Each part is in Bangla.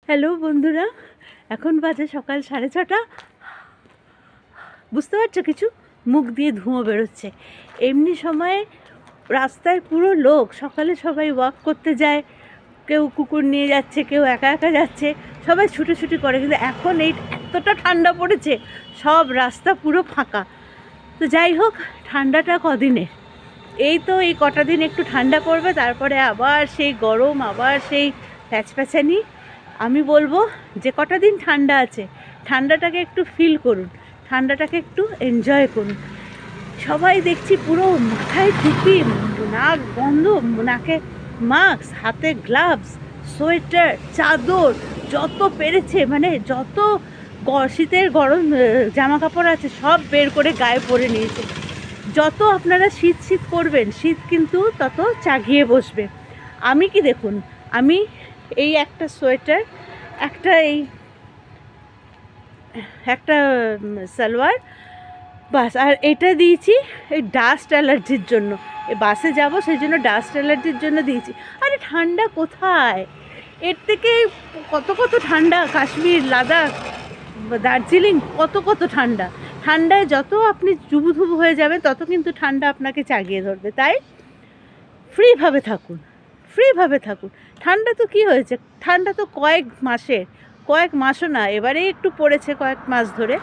হ্যালো বন্ধুরা, এখন বাজে সকাল 6:30। বুঝতে পারছো কিছু? মুখ দিয়ে ধোঁয়া বেরোচ্ছে। এমনি সময়ে রাস্তায় পুরো লোক, সকালে সবাই ওয়াক করতে যায়, কেউ কুকুর নিয়ে যাচ্ছে, কেউ একা একা যাচ্ছে, সবাই ছুটোছুটি করে। কিন্তু এখন এই এতটা ঠান্ডা পড়েছে, সব রাস্তা পুরো ফাঁকা। তো যাই হোক, ঠান্ডাটা কদিনের, এই তো এই কটা দিন একটু ঠান্ডা পড়বে, তারপরে আবার সেই গরম, আবার সেই প্যাচপ্যাচানি। আমি বলবো যে কটা দিন ঠান্ডা আছে, ঠান্ডাটাকে একটু ফিল করুন, ঠান্ডাটাকে একটু এনজয় করুন। সবাই দেখছি পুরো মাথায় টুপি, নাক বন্ধ, নাকে মাস্ক, হাতে গ্লাভস, সোয়েটার, চাদর, যত পেরেছে মানে যত শীতের গরম জামা কাপড় আছে সব বের করে গায়ে পরে নিয়েছে। যত আপনারা শীত শীত করবেন, শীত কিন্তু তত চাগিয়ে বসবে। আমি কি দেখুন, আমি এই একটা সোয়েটার, একটা সালোয়ার, বাস, আর এটা দিয়েছি এই ডাস্ট অ্যালার্জির জন্য। এই বাসে যাব সেই জন্য ডাস্ট অ্যালার্জির জন্য দিয়েছি। আরে ঠান্ডা কোথায়, এর থেকে কত কত ঠান্ডা, কাশ্মীর, লাদাখ, দার্জিলিং, কত কত ঠান্ডা। ঠান্ডায় যত আপনি জুবুধুবু হয়ে যাবেন তত কিন্তু ঠান্ডা আপনাকে চাগিয়ে ধরবে। তাই ফ্রিভাবে থাকুন, ফ্রিভাবে থাকুন। ঠান্ডা তো কী হয়েছে, ঠান্ডা তো কয়েক মাসও না, এবারেই একটু পড়েছে, কয়েক মাস ধরে,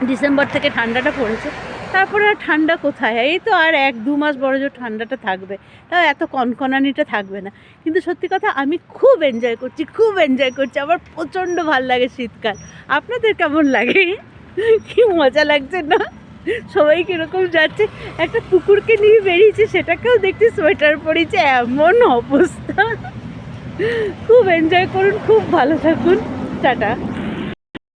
ডিসেম্বর থেকে ঠান্ডাটা পড়েছে। তারপরে আর ঠান্ডা কোথায়, এই তো আর 1-2 মাস বড় জোর ঠান্ডাটা থাকবে, তাও এত কনকনানিটা থাকবে না। কিন্তু সত্যি কথা, আমি খুব এনজয় করছি, আমার প্রচণ্ড ভাল লাগে শীতকাল। আপনাদের কেমন লাগে? কি মজা লাগছে না? সবাই কীরকম যাচ্ছে, একটা কুকুরকে নিয়ে বেরিয়েছে, সেটাকেও দেখছি সোয়েটার পরেছে, এমন অবস্থা। খুব এনজয় করুন, খুব ভালো থাকুন, টাটা।